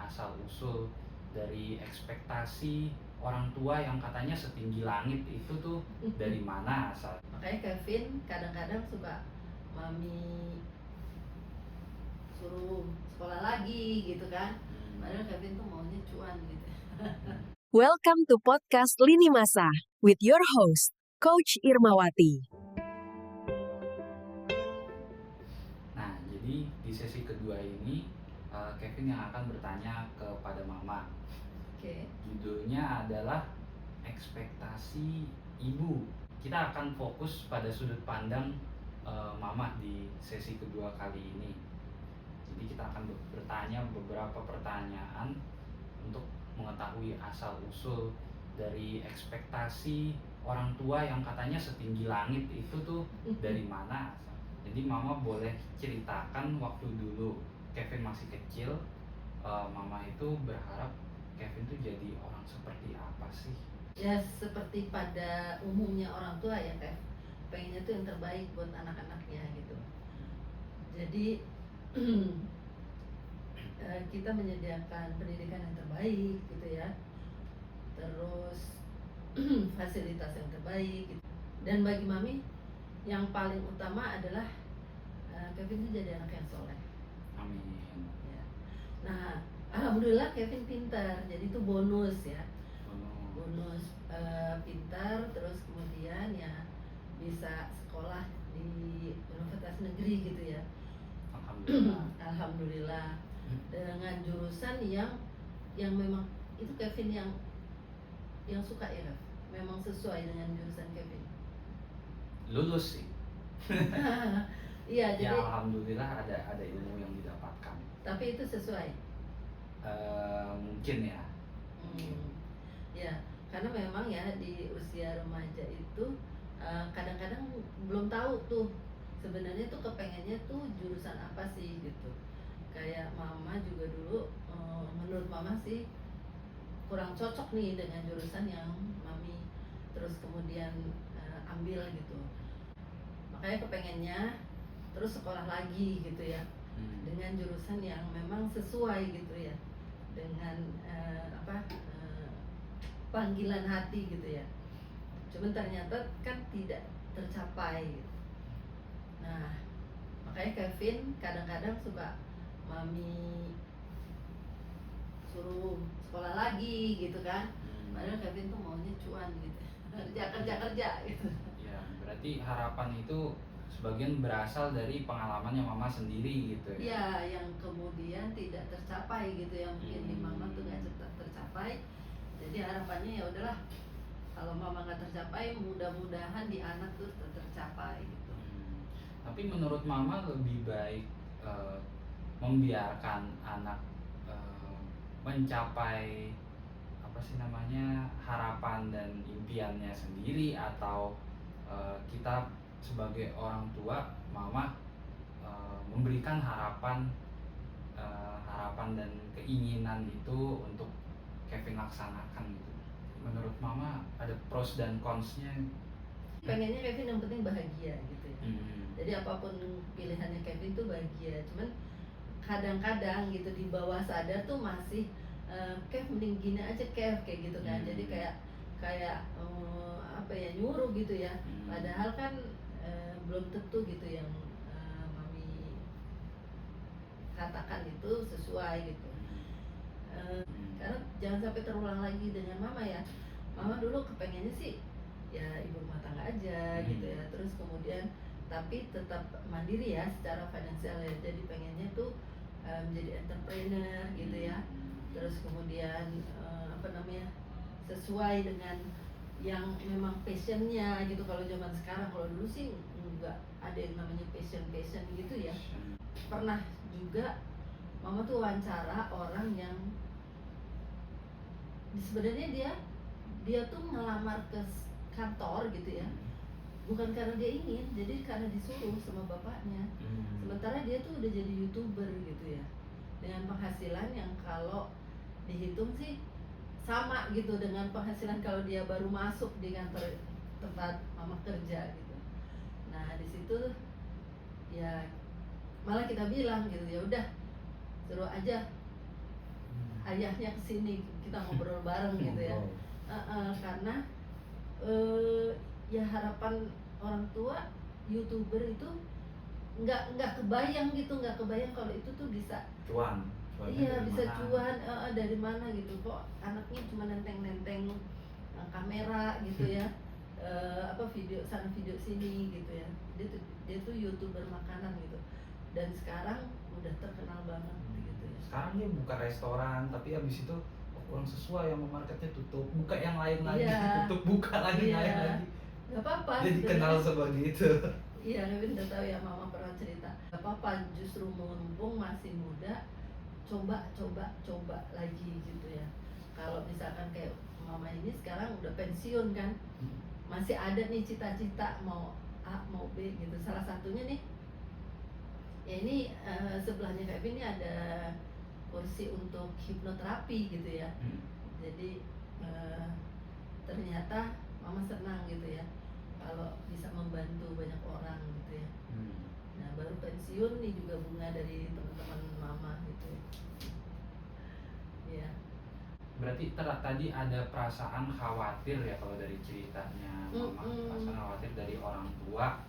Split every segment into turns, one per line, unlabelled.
asal-usul dari ekspektasi orang tua yang katanya setinggi langit itu tuh dari mana asal?
Makanya Kevin kadang-kadang suka mami suruh sekolah lagi gitu kan. Padahal Kevin tuh maunya cuan gitu.
Welcome to podcast Lini Masa with your host, Coach Irmawati.
Nah, jadi di sesi kedua ini Kevin yang akan bertanya kepada Mama.
Oke.
Judulnya adalah ekspektasi ibu. Kita akan fokus pada sudut pandang Mama di sesi kedua kali ini. Jadi kita akan bertanya beberapa pertanyaan untuk mengetahui asal-usul dari ekspektasi orang tua yang katanya setinggi langit itu tuh dari mana asal. Jadi Mama boleh ceritakan waktu dulu Kevin masih kecil, Mama itu berharap Kevin tuh jadi orang seperti apa sih?
Ya seperti pada umumnya orang tua ya Kev, pengennya tuh yang terbaik buat anak-anaknya gitu. Jadi kita menyediakan pendidikan yang terbaik gitu ya, terus fasilitas yang terbaik gitu. Dan bagi mami yang paling utama adalah Kevin itu jadi anak yang soleh.
Amin.
Ya. Nah alhamdulillah Kevin pintar, jadi itu bonus ya, bonus pintar, terus kemudian ya bisa sekolah di universitas negeri gitu ya.
Alhamdulillah.
Alhamdulillah dengan jurusan yang memang itu Kevin yang suka ya Kev? Memang sesuai dengan jurusan Kevin.
Lulus sih.
Iya
Ya
jadi
alhamdulillah ada ilmu yang didapatkan.
tapi itu sesuai.
Mungkin ya.
Ya karena memang ya di usia remaja itu kadang-kadang belum tahu tuh sebenarnya tuh kepengennya tuh jurusan apa sih gitu. Kayak mama juga dulu menurut mama sih kurang cocok nih dengan jurusan yang mami terus kemudian ambil gitu. Makanya kepengennya terus sekolah lagi gitu ya, dengan jurusan yang memang sesuai gitu ya dengan panggilan hati gitu ya. Cuman ternyata kan tidak tercapai gitu. Nah makanya Kevin kadang-kadang suka mami suruh sekolah lagi gitu kan. Padahal Kevin tuh maunya cuan gitu, kerja gitu.
Ya berarti harapan itu sebagian berasal dari pengalaman yang Mama sendiri gitu ya.
Ya yang kemudian tidak tercapai gitu ya, mungkin di mama tuh nggak tercapai. Jadi harapannya ya udahlah, kalau mama nggak tercapai mudah-mudahan di anak tuh tercapai gitu.
Tapi menurut Mama lebih baik membiarkan anak mencapai apa sih namanya harapan dan impiannya sendiri, atau kita sebagai orang tua Mama memberikan harapan dan keinginan itu untuk Kevin laksanakan gitu. Menurut Mama ada pros dan consnya?
Pengennya Kevin yang penting bahagia gitu ya. Jadi apapun pilihannya Kevin tuh bahagia. Cuman kadang-kadang gitu di bawah sadar tuh masih Kev mending gini aja Kev kayak gitu kan. Jadi kayak apa ya, nyuruh gitu ya. Padahal kan belum tentu gitu yang mami katakan itu sesuai gitu. Karena jangan sampai terulang lagi dengan mama ya. Mama dulu kepengennya sih ya ibu rumah tangga aja gitu ya. Terus kemudian tapi tetap mandiri ya secara finansial ya. Jadi pengennya tuh menjadi entrepreneur gitu ya. Terus kemudian sesuai dengan yang memang passionnya gitu. Kalau zaman sekarang, kalau dulu sih nggak ada yang namanya passion gitu ya. Pernah juga mama tuh wawancara orang yang sebenarnya dia tuh ngelamar ke kantor gitu ya, bukan karena dia ingin, jadi karena disuruh sama bapaknya. Sementara dia tuh udah jadi YouTuber gitu ya, dengan penghasilan yang kalau dihitung sih sama gitu dengan penghasilan kalau dia baru masuk di kantor tempat mama kerja gitu. Nah di situ ya malah kita bilang gitu, ya udah suruh aja ayahnya kesini kita ngobrol bareng gitu ya. Karena ya harapan orang tua YouTuber itu nggak kebayang gitu, nggak kebayang kalau itu tuh bisa
cuannya
iya
dari
bisa
mana?
cuan dari mana gitu. Kok anaknya cuma nenteng-nenteng kamera gitu ya, apa video sana video sini gitu ya. Dia tuh YouTuber makanan gitu, dan sekarang udah terkenal banget gitu ya.
Sekarang dia buka restoran, tapi habis itu kurang sesuai sama marketnya, tutup, buka yang lain lagi,
Iya.
tutup, buka lagi,
Iya.
lain lagi.
Nggak apa-apa.
Jadi kenal sebagai itu.
Iya, Kevin udah tahu ya, mama pernah cerita. Gak apa-apa, justru mumpung masih muda, coba lagi gitu ya. Kalau misalkan kayak mama ini sekarang udah pensiun kan, masih ada nih cita-cita mau A mau B gitu. Salah satunya nih, ya ini sebelahnya Kevin ini ada kursi untuk hipnoterapi gitu ya. Jadi ternyata mama senang gitu ya kalau bisa membantu banyak orang gitu ya. Nah baru pensiun nih juga bunga dari teman-teman mama gitu ya.
Berarti tadi ada perasaan khawatir ya kalau dari ceritanya mama, perasaan khawatir dari orang tua,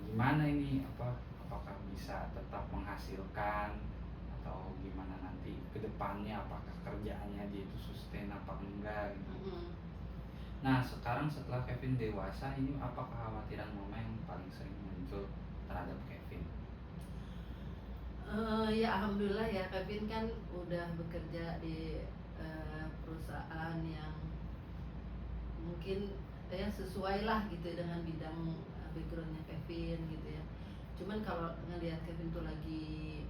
gimana ini, apakah bisa tetap menghasilkan atau gimana nanti ke depannya, apakah kerjaannya dia itu sustain apa enggak gitu. Nah sekarang setelah Kevin dewasa ini, apa kekhawatiran mama yang paling sering muncul terhadap Kevin?
Ya alhamdulillah ya, Kevin kan udah bekerja di perusahaan yang mungkin ya sesuai lah gitu dengan bidang backgroundnya Kevin gitu ya. Cuman kalau ngelihat Kevin tuh lagi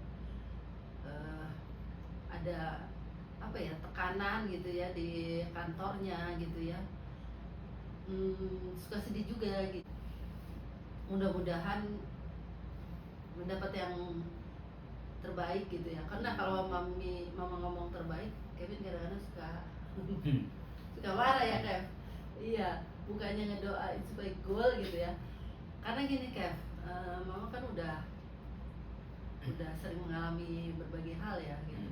ada apa ya, tekanan gitu ya di kantornya gitu ya, suka sedih juga gitu. Mudah-mudahan mendapat yang terbaik gitu ya, karena kalau mama ngomong terbaik, Kevin kadang-kadang suka marah ya Kev. Iya, bukannya ngedoain supaya goal gitu ya. Karena gini Kev, mama kan udah sering mengalami berbagai hal ya gitu.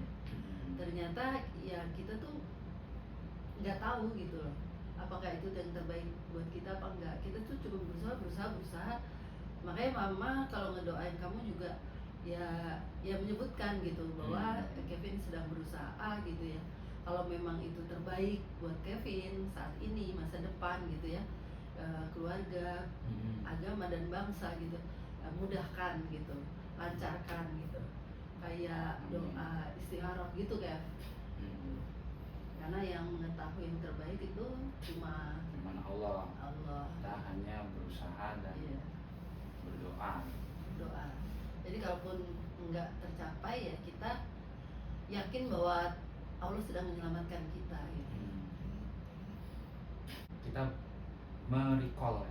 Ternyata ya kita tuh nggak tahu gitu loh, apakah itu yang terbaik buat kita apa enggak. Kita tuh cuma berusaha. Makanya mama kalau ngedoain kamu juga ya menyebutkan gitu bahwa Kevin sedang berusaha gitu ya. Kalau memang itu terbaik buat Kevin saat ini, masa depan gitu ya, keluarga, agama dan bangsa gitu, mudahkan gitu, lancarkan gitu, kayak doa istikharah gitu Kev. Karena yang mengetahui yang terbaik itu cuma
Allah. Kita
Allah.
hanya berusaha dan berdoa.
Jadi kalaupun enggak tercapai ya kita yakin bahwa Allah sedang menyelamatkan kita gitu.
Kita merecall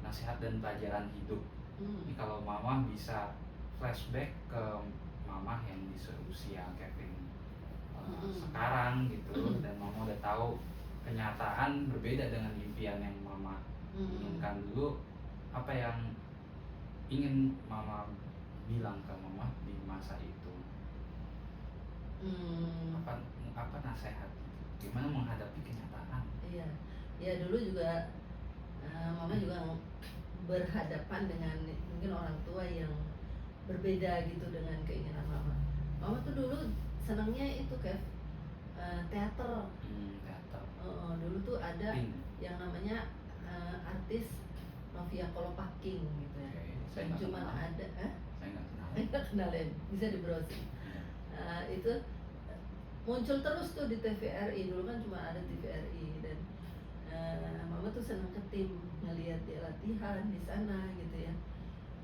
nasihat dan pelajaran hidup. Ini kalau mama bisa flashback ke mama yang di seusia Kevin sekarang gitu, dan mama udah tahu kenyataan berbeda dengan impian yang mama inginkan dulu, apa yang ingin mama bilang ke mama di masa itu? Apa nasihat? Gimana menghadapi kenyataan?
Iya, ya dulu juga mama juga berhadapan dengan mungkin orang tua yang berbeda gitu dengan keinginan mama. Mama tuh dulu senangnya itu Kev, teater.
Teater.
Dulu tuh ada yang namanya artis Novia Kolopaking gitu ya.
Saya
Yang cuma
kenal.
ada,
Saya
nggak kenalin, bisa di browsing. Itu muncul terus tuh di TVRI, dulu kan cuma ada TVRI, dan mama tuh senang ke tim ngelihat dia latihan di sana gitu ya.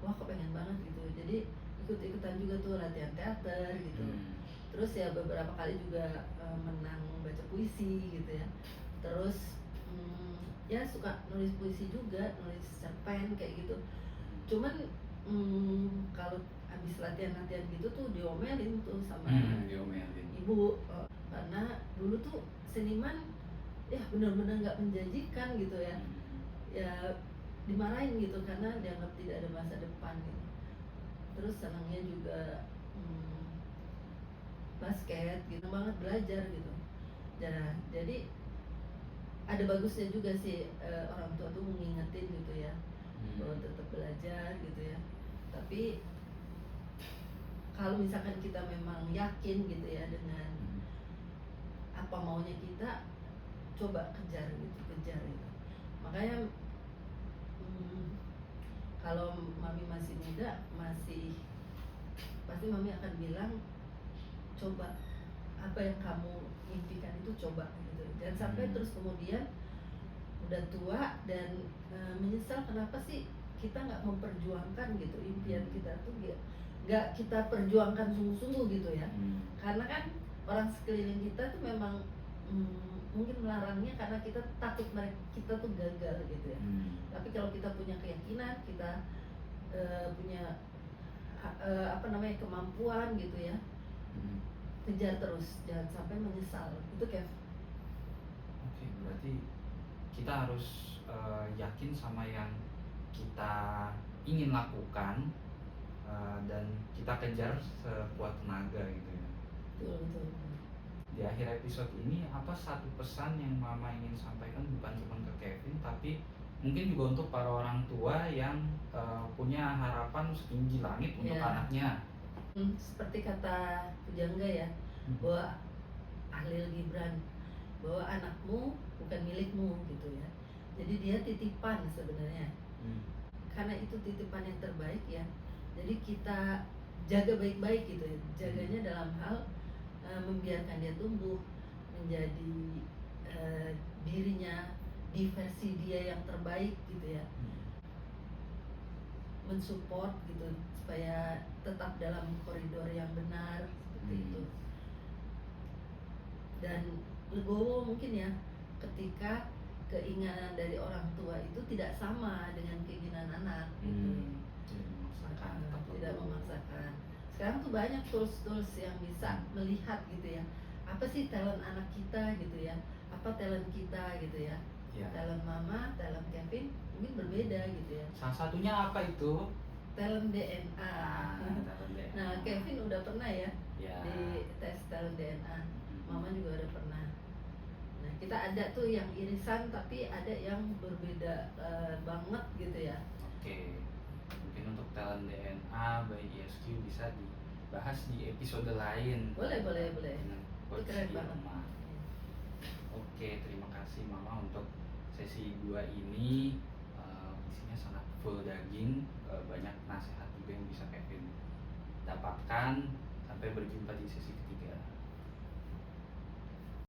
Wah kepengen banget gitu, jadi ikut-ikutan juga tuh latihan teater gitu. Terus ya beberapa kali juga menang baca puisi gitu ya. Terus ya suka nulis puisi juga, nulis cerpen kayak gitu. Cuman kalau habis latihan gitu tuh diomelin tuh sama ibu, karena dulu tuh seniman ya benar-benar nggak menjanjikan gitu ya. Ya dimarahin gitu karena dianggap tidak ada masa depan gitu. Terus senangnya juga bahasa basket gitu banget belajar gitu. Jadi ada bagusnya juga sih orang tua tuh mengingetin gitu ya bahwa tetap belajar gitu ya. Tapi kalau misalkan kita memang yakin gitu ya dengan apa maunya kita, coba kejar gitu. Makanya kalau mami masih muda, pasti mami akan bilang coba apa yang kamu impikan itu coba gitu. Jangan sampai terus kemudian udah tua dan menyesal kenapa sih kita nggak memperjuangkan gitu impian kita tuh nggak kita perjuangkan sungguh-sungguh gitu ya. Karena kan orang sekeliling kita tuh memang mungkin melarangnya karena kita takut kita tuh gagal gitu ya. Tapi kalau kita punya keyakinan, kita punya kemampuan gitu ya, kejar terus, jangan sampai menyesal. Itu Kev.
Oke, berarti kita harus yakin sama yang kita ingin lakukan dan kita kejar sekuat tenaga gitu ya.
Betul.
Di akhir episode ini, apa satu pesan yang Mama ingin sampaikan bukan cuma ke Kevin, tapi mungkin juga untuk para orang tua yang punya harapan setinggi langit untuk anaknya?
Seperti kata pujangga ya, bahwa Ahlil Gibran, bahwa anakmu bukan milikmu gitu ya. Jadi dia titipan sebenarnya. Karena itu titipan yang terbaik ya. Jadi kita jaga baik-baik gitu ya. Jaganya dalam hal membiarkan dia tumbuh menjadi dirinya di versi dia yang terbaik gitu ya. Mensupport gitu supaya tetap dalam koridor yang benar seperti itu. Dan legowo mungkin ya, ketika keinginan dari orang tua itu tidak sama dengan keinginan anak gitu. Tidak memaksakan. Sekarang tuh banyak tools yang bisa melihat gitu ya, apa sih talent anak kita gitu ya, apa talent kita gitu ya. Talent Mama, talent Kevin mungkin berbeda gitu ya.
Salah satunya apa itu?
Talent DNA.
Talent DNA.
Nah, Kevin udah pernah ya di tes talent DNA. Mama juga udah pernah. Nah, kita ada tuh yang irisan tapi ada yang berbeda banget gitu ya.
Oke. Mungkin untuk talent DNA by ISQ bisa dibahas di episode lain.
Boleh.
Itu
keren banget.
Oke, terima kasih Mama untuk sesi 2 ini. Isinya sangat full daging, banyak nasihat juga yang bisa Kevin dapatkan. Sampai berjumpa di sesi